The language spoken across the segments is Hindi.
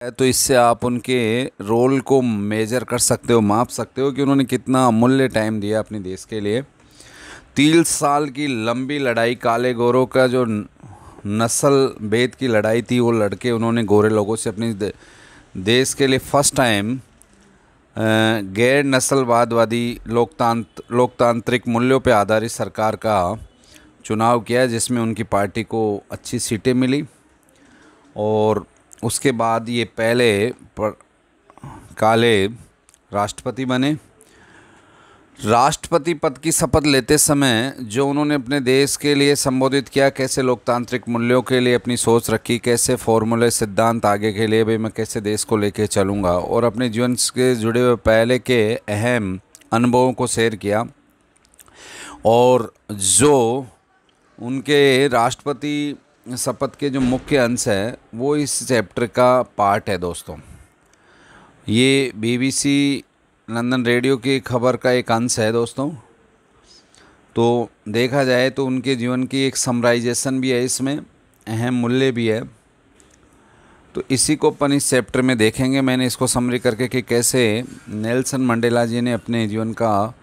तो इससे आप उनके रोल को मेजर कर सकते हो, माप सकते हो कि उन्होंने कितना अमूल्य टाइम दिया अपने देश के लिए। 3 साल की लंबी लड़ाई, काले गोरों का जो नस्ल भेद की लड़ाई थी, वो लड़के उन्होंने गोरे लोगों से अपनी देश के लिए फर्स्ट टाइम गैर नस्लवादवादी लोकतांत्रिक मूल्यों पर आधारित सरकार का चुनाव किया, जिसमें उनकी पार्टी को अच्छी सीटें मिली। और उसके बाद ये पहले काले राष्ट्रपति बने। राष्ट्रपति पद की शपथ लेते समय जो उन्होंने अपने देश के लिए संबोधित किया, कैसे लोकतांत्रिक मूल्यों के लिए अपनी सोच रखी, कैसे फॉर्मूले सिद्धांत आगे के लिए भाई मैं कैसे देश को लेके चलूँगा, और अपने जीवन से जुड़े हुए पहले के अहम अनुभवों को शेयर किया। और जो उनके राष्ट्रपति शपथ के जो मुख्य अंश है वो इस चैप्टर का पार्ट है दोस्तों। ये बीबीसी लंदन रेडियो की खबर का एक अंश है दोस्तों। तो देखा जाए तो उनके जीवन की एक समराइजेशन भी है, इसमें अहम मूल्य भी है। तो इसी को अपन इस चैप्टर में देखेंगे। मैंने इसको समरी करके कि कैसे नेल्सन मंडेला जी ने अपने जीवन का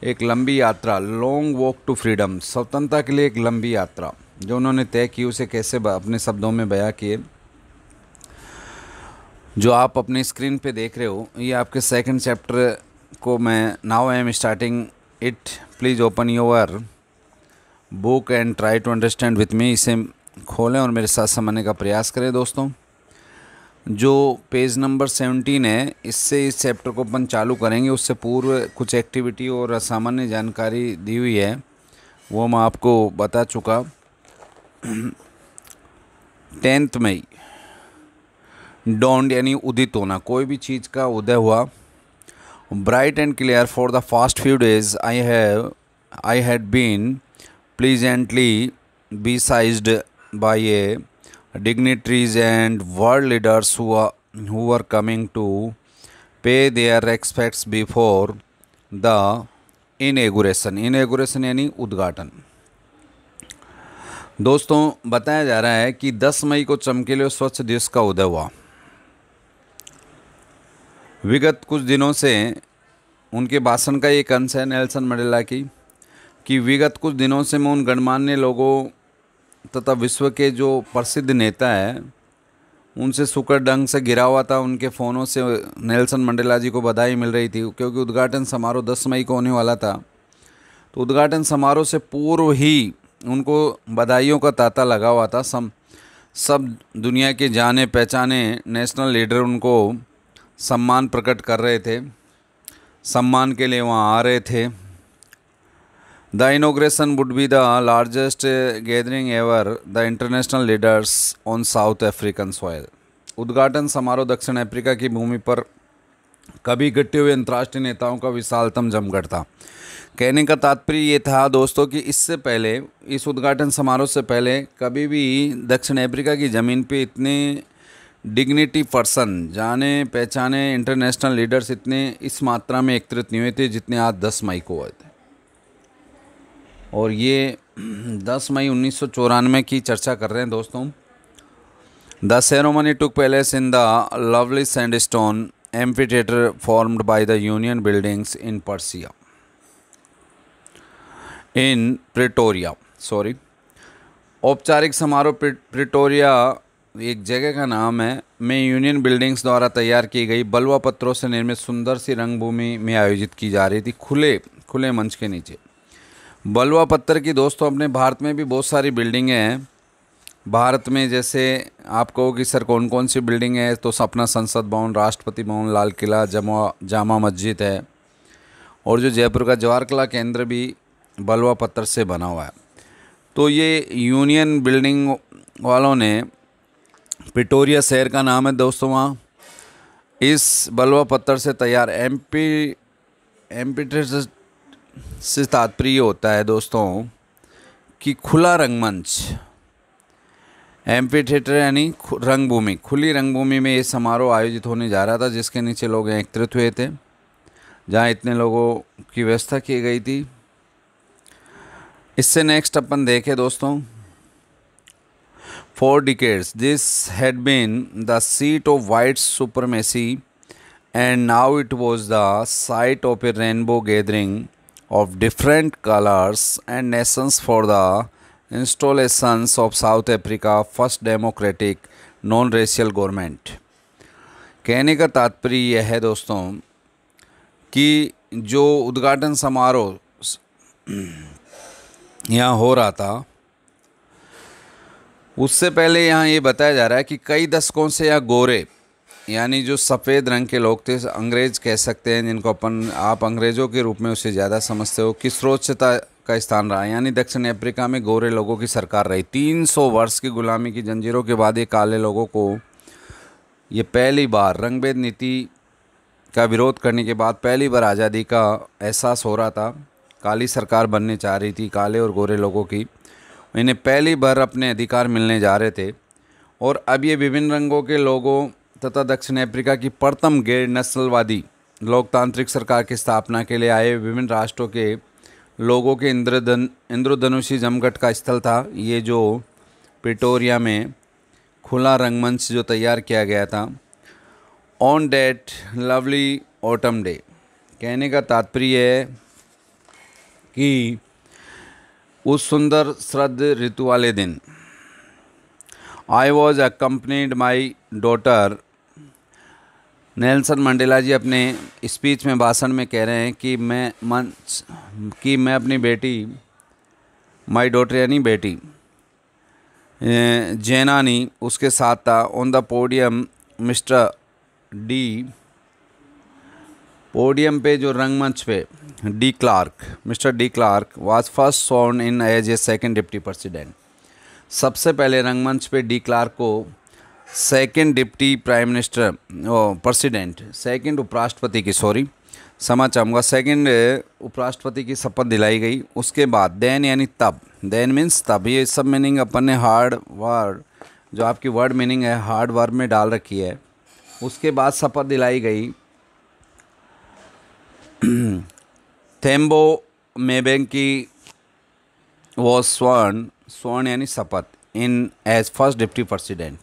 एक लंबी यात्रा, लॉन्ग वॉक टू फ्रीडम, स्वतंत्रता के लिए एक लंबी यात्रा जो उन्होंने तय की, उसे कैसे अपने शब्दों में बयां किए। जो आप अपनी स्क्रीन पे देख रहे हो, ये आपके सेकंड चैप्टर को मैं now I am starting it. Please open your book and try to understand with me. इसे खोलें और मेरे साथ समझने का प्रयास करें दोस्तों। जो पेज नंबर 17 है, इससे इस चैप्टर को अपन चालू करेंगे। उससे पूर्व कुछ एक्टिविटी और असामान्य जानकारी दी हुई है, वो मैं आपको बता चुका। 10 मई, डॉन्ड यानी उदित होना, कोई भी चीज़ का उदय हुआ। Bright and clear for the past few days I had been pleasantly besieged by a dignitaries and world leaders who were coming to pay their respects before the inauguration यानी उद्घाटन। दोस्तों बताया जा रहा है कि 10 मई को चमकीले और स्वच्छ दिवस का उदय हुआ। विगत कुछ दिनों से उनके भाषण का एक अंश है नेल्सन मंडेला की, कि विगत कुछ दिनों से मैं उन गणमान्य लोगों तथा विश्व के जो प्रसिद्ध नेता हैं उनसे सुकर ढंग से घिरा हुआ था। उनके फ़ोनों से नेल्सन मंडेला जी को बधाई मिल रही थी, क्योंकि उद्घाटन समारोह 10 मई को होने वाला था। तो उद्घाटन समारोह से पूर्व ही उनको बधाइयों का तांता लगा हुआ था। सब दुनिया के जाने पहचाने नेशनल लीडर उनको सम्मान प्रकट कर रहे थे, सम्मान के लिए वहाँ आ रहे थे। The inauguration would be the largest gathering ever the international leaders on South African soil। उद्घाटन समारोह दक्षिण अफ्रीका की भूमि पर कभी इकट्ठे हुए अंतर्राष्ट्रीय नेताओं का विशालतम जमघट था। कहने का तात्पर्य ये था दोस्तों कि इससे पहले, इस उद्घाटन समारोह से पहले कभी भी दक्षिण अफ्रीका की ज़मीन पे इतने डिग्निटी पर्सन, जाने पहचाने इंटरनेशनल लीडर्स इतने इस मात्रा में एकत्रित नहीं हुए थे जितने आज 10 मई को हुए थे। और ये 10 मई 1994 की चर्चा कर रहे हैं दोस्तों। The ceremony took place in the lovely sandstone amphitheatre formed by the union buildings in Persia in Pretoria. औपचारिक समारोह प्रिटोरिया एक जगह का नाम है, में यूनियन बिल्डिंग्स द्वारा तैयार की गई बलुआ पत्थरों से निर्मित सुंदर सी रंगभूमि में आयोजित की जा रही थी, खुले मंच के नीचे। बलुआ पत्थर की दोस्तों अपने भारत में भी बहुत सारी बिल्डिंगें हैं। भारत में जैसे आप कहो कि सर कौन कौन सी बिल्डिंग है, तो अपना संसद भवन, राष्ट्रपति भवन, लाल किला, जामा मस्जिद है, और जो जयपुर का जवाहर कला केंद्र भी बलुआ पत्थर से बना हुआ है। तो ये यूनियन बिल्डिंग वालों ने, प्रिटोरिया शहर का नाम है दोस्तों वहाँ, इस बलुआ पत्थर से तैयार एम्फीथिएटर से तात्पर्य होता है दोस्तों कि खुला रंगमंच। एम्फीथिएटर यानी रंगभूमि, खुली रंगभूमि में ये समारोह आयोजित होने जा रहा था, जिसके नीचे लोग एकत्रित हुए थे, जहाँ इतने लोगों की व्यवस्था की गई थी। इससे नेक्स्ट अपन देखें दोस्तों, for decades. This had been the seat of white supremacy, and now it was the site of a rainbow gathering of different colors and nations for the installations of South Africa first democratic non-racial government. कहने का तात्पर्य यह है दोस्तों कि जो उद्घाटन समारोह यहाँ हो रहा था उससे पहले यहाँ ये बताया जा रहा है कि कई दशकों से यहाँ गोरे यानी जो सफ़ेद रंग के लोग थे, अंग्रेज़ कह सकते हैं जिनको आप अंग्रेज़ों के रूप में उससे ज़्यादा समझते हो, किस रोचता का स्थान रहा। यानी दक्षिण अफ्रीका में गोरे लोगों की सरकार रही। 300 वर्ष की गुलामी की जंजीरों के बाद ये काले लोगों को ये पहली बार रंगभेद नीति का विरोध करने के बाद पहली बार आज़ादी का एहसास हो रहा था। काली सरकार बनने चाह रही थी काले और गोरे लोगों की, इन्हें पहली बार अपने अधिकार मिलने जा रहे थे। और अब ये विभिन्न रंगों के लोगों तथा दक्षिण अफ्रीका की प्रथम गैर नस्लवादी लोकतांत्रिक सरकार की स्थापना के लिए आए विभिन्न राष्ट्रों के लोगों के इंद्रधनुषी जमघट का स्थल था ये, जो प्रिटोरिया में खुला रंगमंच जो तैयार किया गया था। On that lovely autumn day, कहने का तात्पर्य है कि उस सुंदर शरद ऋतु वाले दिन I was accompanied my daughter. Nelson Mandela ji अपने स्पीच में भाषण में कह रहे हैं कि मैं अपनी बेटी, माई डॉटर यानी बेटी जैनानी उसके साथ था। On the podium mister D, podium पे जो रंगमंच पे de Klerk, mister de Klerk was first sworn in as a second deputy president. सबसे पहले रंगमंच पे डी क्लार्क को second deputy prime minister president, second उपराष्ट्रपति की क्षमा चाहूँगा, सेकंड उपराष्ट्रपति की शपथ दिलाई गई। उसके बाद देन यानी तब, देन मीन्स तब, ये सब मीनिंग अपन ने हार्ड वर्ड जो आपकी वर्ड मीनिंग है हार्ड वर्ड में डाल रखी है। उसके बाद शपथ दिलाई गई थेम्बो मेबेंकी वॉज स्वर्ण यानी शपथ इन एज फर्स्ट डिप्टी प्रेसिडेंट।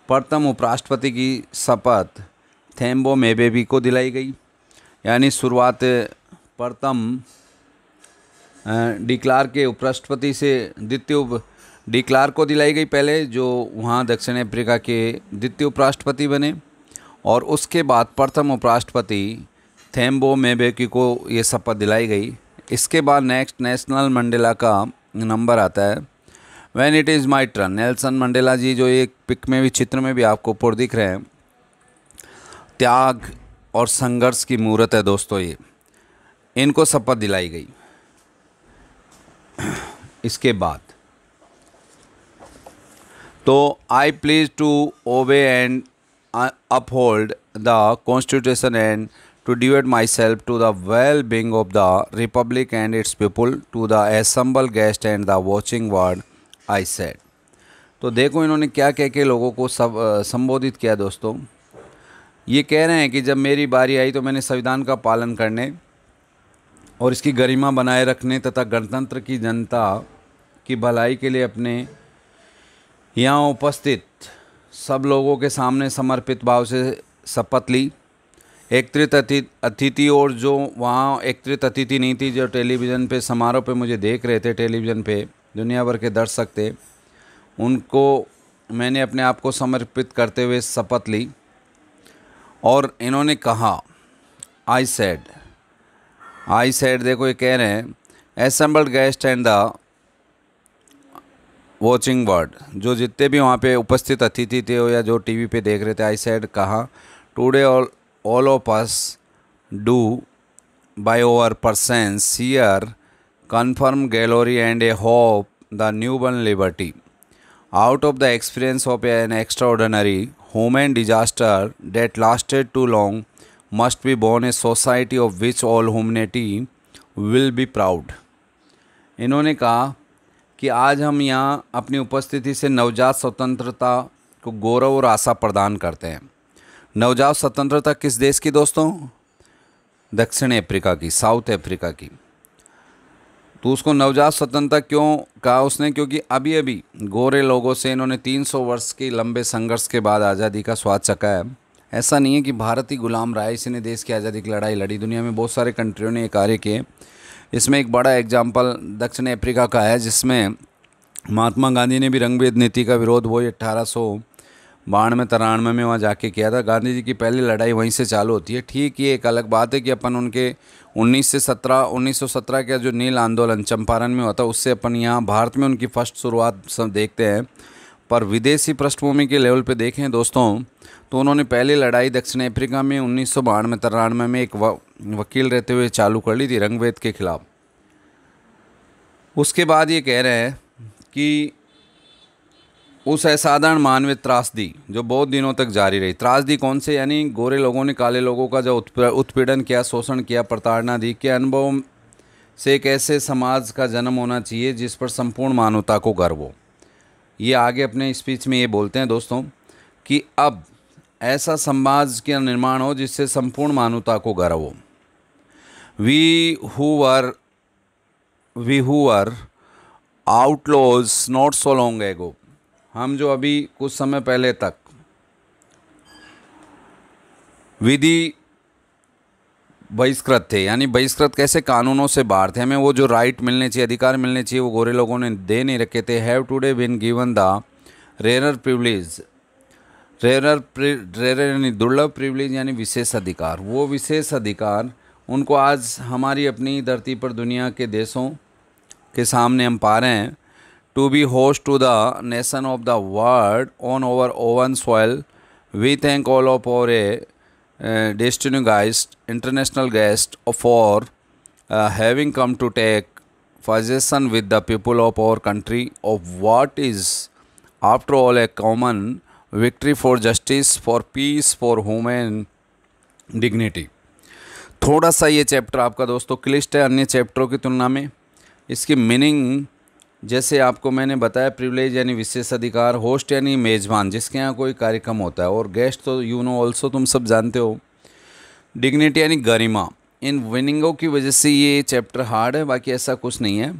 प्रथम उपराष्ट्रपति की शपथ थेम्बो मेबेबी को दिलाई गई, यानी शुरुआत प्रथम डी क्लार्क के उपराष्ट्रपति से द्वितीय डी क्लार्क को दिलाई गई पहले, जो वहाँ दक्षिण अफ्रीका के द्वितीय उपराष्ट्रपति बने। और उसके बाद प्रथम उपराष्ट्रपति थेम्बो मेबेकी को ये शपथ दिलाई गई। इसके बाद नेक्स्ट नेशनल मंडेला का नंबर आता है when it is my turn. Nelson Mandela ji जो एक पिक में भी, चित्र में भी आपको ऊपर दिख रहे हैं, त्याग और संघर्ष की मूर्त है दोस्तों ये, इनको शपथ दिलाई गई। इसके बाद तो I please to obey and uphold the constitution and to devote myself to the well-being of the republic and its people, to the assembled guest and the watching world, I said। तो देखो इन्होंने क्या कह के लोगों को संबोधित किया दोस्तों। ये कह रहे हैं कि जब मेरी बारी आई तो मैंने संविधान का पालन करने और इसकी गरिमा बनाए रखने तथा गणतंत्र की जनता की भलाई के लिए अपने यहाँ उपस्थित सब लोगों के सामने समर्पित भाव से शपथ ली। एकत्रित अतिथि और जो वहाँ एकत्रित अतिथि नहीं थी, जो टेलीविज़न पे समारोह पे मुझे देख रहे थे, टेलीविज़न पे दुनिया भर के दर्शक थे, उनको मैंने अपने आप को समर्पित करते हुए शपथ ली। और इन्होंने कहा आई सेड देखो ये कह रहे हैं assembled guest and the watching word, जो जितने भी वहाँ पे उपस्थित अतिथि थे या जो टीवी पे देख रहे थे, आई सेड कहा today all of us do by our presence here confirm glory and a hope the newborn liberty out of the experience of an extraordinary human disaster that lasted too long must be born a society of which all humanity will be proud। इन्होंने कहा कि आज हम यहाँ अपनी उपस्थिति से नवजात स्वतंत्रता को गौरव और आशा प्रदान करते हैं। नवजात स्वतंत्रता किस देश की दोस्तों? दक्षिण अफ्रीका की, साउथ अफ्रीका की। तो उसको नवजात स्वतंत्रता क्यों कहा उसने? क्योंकि अभी अभी गोरे लोगों से इन्होंने 300 वर्ष के लंबे संघर्ष के बाद आज़ादी का स्वाद चखा है। ऐसा नहीं है कि भारत ही गुलाम रहा है, इसी ने देश की आज़ादी की लड़ाई लड़ी। दुनिया में बहुत सारे कंट्रियों ने ये कार्य किए। इसमें एक बड़ा एग्जाम्पल दक्षिण अफ्रीका का है, जिसमें महात्मा गांधी ने भी रंगभेद नीति का विरोध वही 1892-93 में वहाँ जाके किया था। गांधी जी की पहली लड़ाई वहीं से चालू होती है। ठीक, ये एक अलग बात है कि अपन उनके 1917 का जो नील आंदोलन चंपारण में होता, उससे अपन यहाँ भारत में उनकी फर्स्ट शुरुआत सब देखते हैं। पर विदेशी पृष्ठभूमि के लेवल पे देखें दोस्तों, तो उन्होंने पहली लड़ाई दक्षिण अफ्रीका में 1992-93 में एक वकील रहते हुए चालू कर ली थी रंगभेद के खिलाफ। उसके बाद ये कह रहे हैं कि उस असाधारण मानवीय त्रासदी जो बहुत दिनों तक जारी रही। त्रासदी कौन से? यानी गोरे लोगों ने काले लोगों का जो उत्पीड़न किया, शोषण किया, प्रताड़ना दी, के अनुभव से एक ऐसे समाज का जन्म होना चाहिए जिस पर संपूर्ण मानवता को गर्व हो। ये आगे अपने स्पीच में ये बोलते हैं दोस्तों कि अब ऐसा समाज का निर्माण हो जिससे संपूर्ण मानवता को गर्व हो। We who were outlaws not so long ago, हम जो अभी कुछ समय पहले तक विधि बहिष्कृत थे, यानी बहिष्कृत कैसे, कानूनों से बाहर थे, हमें वो जो राइट मिलने चाहिए, अधिकार मिलने चाहिए, वो गोरे लोगों ने दे नहीं रखे थे। Have today been given the rare privilege, rare यानी दुर्लभ, प्रिविलेज यानी विशेष अधिकार। वो विशेष अधिकार उनको आज हमारी अपनी धरती पर दुनिया के देशों के सामने हम पा रहे हैं। To be host to the nation of the world on our own soil, we thank all of our distinguished international guest for having come to take possession with the people of our country of what is after all a common victory for justice, for peace, for human dignity। थोड़ा सा ये चैप्टर आपका दोस्तों क्लिष्ट है अन्य चैप्टरों की तुलना में। इसकी मीनिंग जैसे आपको मैंने बताया, प्रिविलेज यानी विशेष अधिकार, होस्ट यानी मेज़बान जिसके यहाँ कोई कार्यक्रम होता है, और गेस्ट तो यू नो ऑल्सो तुम सब जानते हो। डिग्निटी यानी गरिमा। इन विनिंगों की वजह से ये चैप्टर हार्ड है, बाकी ऐसा कुछ नहीं है।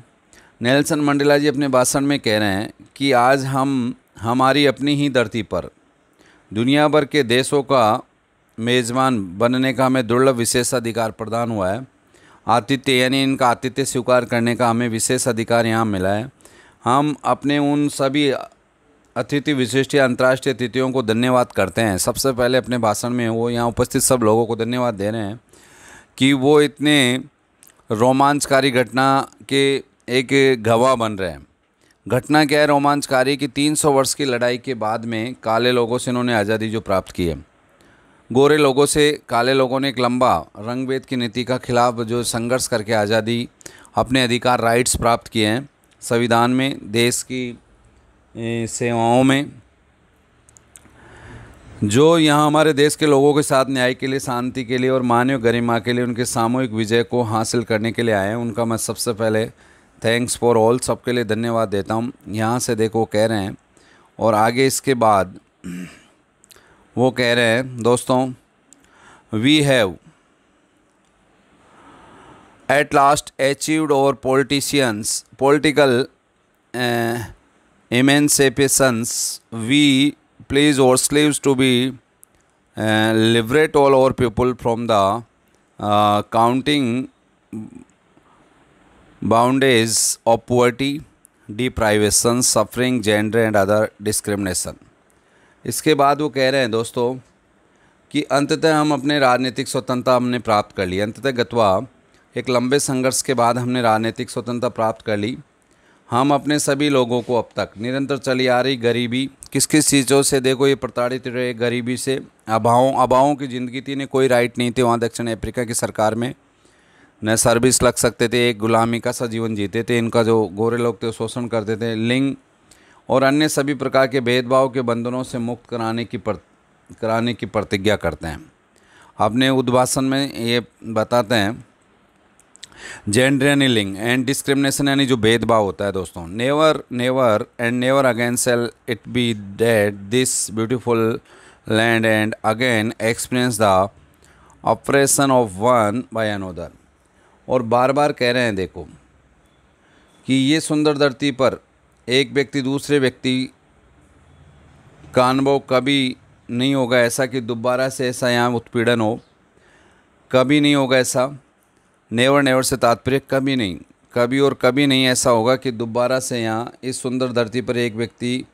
नेल्सन मंडेला जी अपने भाषण में कह रहे हैं कि आज हम हमारी अपनी ही धरती पर दुनिया भर के देशों का मेज़बान बनने का हमें दुर्लभ विशेष अधिकार प्रदान हुआ है। आतिथ्य यानी इनका आतिथ्य स्वीकार करने का हमें विशेष अधिकार यहाँ मिला है। हम अपने उन सभी अतिथि विशिष्ट या अंतर्राष्ट्रीय अतिथियों को धन्यवाद करते हैं। सबसे पहले अपने भाषण में वो यहाँ उपस्थित सब लोगों को धन्यवाद दे रहे हैं कि वो इतने रोमांचकारी घटना के एक गवाह बन रहे हैं। घटना क्या है रोमांचकारी कि 300 वर्ष की लड़ाई के बाद में काले लोगों से इन्होंने आज़ादी जो प्राप्त की है, गोरे लोगों से काले लोगों ने एक लंबा रंगभेद की नीति का खिलाफ जो संघर्ष करके आज़ादी, अपने अधिकार, राइट्स प्राप्त किए हैं संविधान में, देश की सेवाओं में, जो यहाँ हमारे देश के लोगों के साथ न्याय के लिए, शांति के लिए और मानवीय गरिमा के लिए उनके सामूहिक विजय को हासिल करने के लिए आए हैं। उनका मैं सबसे पहले थैंक्स फॉर ऑल, सबके लिए धन्यवाद देता हूँ। यहाँ से देखो कह रहे हैं, और आगे इसके बाद वो कह रहे हैं दोस्तों, we have at last achieved our political emancipations, we please our slaves to be liberate all our people from the counting boundaries of poverty, deprivation, suffering, gender and other discrimination। इसके बाद वो कह रहे हैं दोस्तों कि अंततः हम अपने राजनीतिक स्वतंत्रता हमने प्राप्त कर ली। अंततः गत्वा एक लंबे संघर्ष के बाद हमने राजनीतिक स्वतंत्रता प्राप्त कर ली। हम अपने सभी लोगों को अब तक निरंतर चली आ रही गरीबी, किस किस चीज़ों से देखो ये प्रताड़ित रहे, गरीबी से, अभावों की ज़िंदगी थी, इन्हें कोई राइट नहीं थे वहाँ दक्षिण अफ्रीका की सरकार में, न सर्विस लग सकते थे, एक गुलामी का सा जीवन जीते थे। इनका जो गोरे लोग थे शोषण करते थे, लिंग और अन्य सभी प्रकार के भेदभाव के बंधनों से मुक्त कराने की प्रतिज्ञा करते हैं। अपने उद्भाषण में ये बताते हैं जेंडर यानी लिंग एंड डिस्क्रिमिनेशन यानी जो भेदभाव होता है दोस्तों, never again shall it be that this beautiful land and again experience the oppression of one by another. और बार बार कह रहे हैं देखो कि ये सुंदर धरती पर एक व्यक्ति दूसरे व्यक्ति का अनुभव कभी नहीं होगा ऐसा कि दोबारा से ऐसा यहाँ उत्पीड़न हो, कभी नहीं होगा ऐसा। नेवर नेवर से तात्पर्य कभी नहीं, कभी और कभी नहीं ऐसा होगा कि दोबारा से यहाँ इस सुंदर धरती पर एक व्यक्ति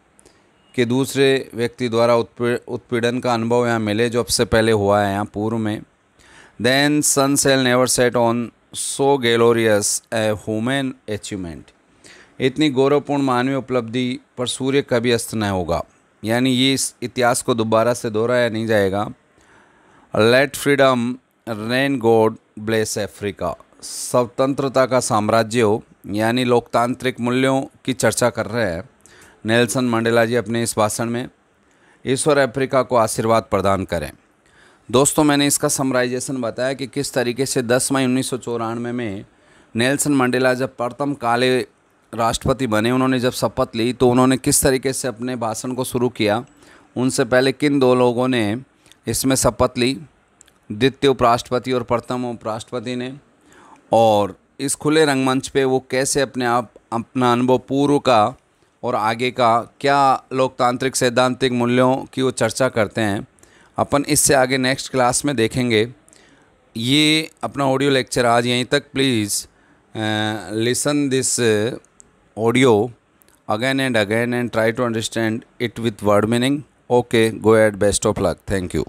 के दूसरे व्यक्ति द्वारा उत्पीड़न का अनुभव यहाँ मिले जो अब से पहले हुआ है यहाँ पूर्व में। The sun shall never set on so glorious a human achievement. इतनी गौरवपूर्ण मानवीय उपलब्धि पर सूर्य कभी अस्त न होगा, यानी ये इस इतिहास को दोबारा से दोहराया नहीं जाएगा। Let freedom reign, God bless Africa. स्वतंत्रता का साम्राज्य हो, यानी लोकतांत्रिक मूल्यों की चर्चा कर रहे हैं नेल्सन मंडेला जी अपने इस भाषण में। ईश्वर अफ्रीका को आशीर्वाद प्रदान करें। दोस्तों, मैंने इसका समराइजेशन बताया कि किस तरीके से 10 मई 1994 में नेल्सन मंडेला जब प्रथम काले राष्ट्रपति बने, उन्होंने जब शपथ ली तो उन्होंने किस तरीके से अपने भाषण को शुरू किया। उनसे पहले किन दो लोगों ने इसमें शपथ ली, द्वितीय उपराष्ट्रपति और प्रथम उपराष्ट्रपति ने, और इस खुले रंगमंच पे वो कैसे अपना अनुभव पूर्व का और आगे का क्या लोकतांत्रिक सैद्धांतिक मूल्यों की वो चर्चा करते हैं। अपन इससे आगे नेक्स्ट क्लास में देखेंगे। ये अपना ऑडियो लेक्चर आज यहीं तक। Please listen this audio again and again and try to understand it with word meaning. Okay, go at, best of luck, thank you.